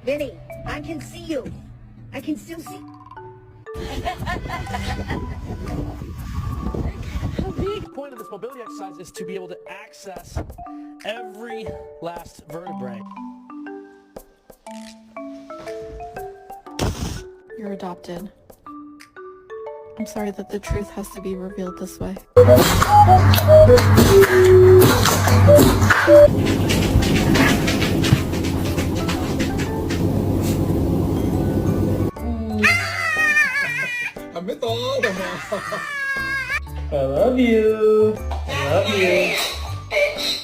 Vinny, I can see you. I can still see. The point of this mobility exercise is to be able to access every last vertebrae. You're adopted. I'm sorry that the truth has to be revealed this way. I love you. I love you.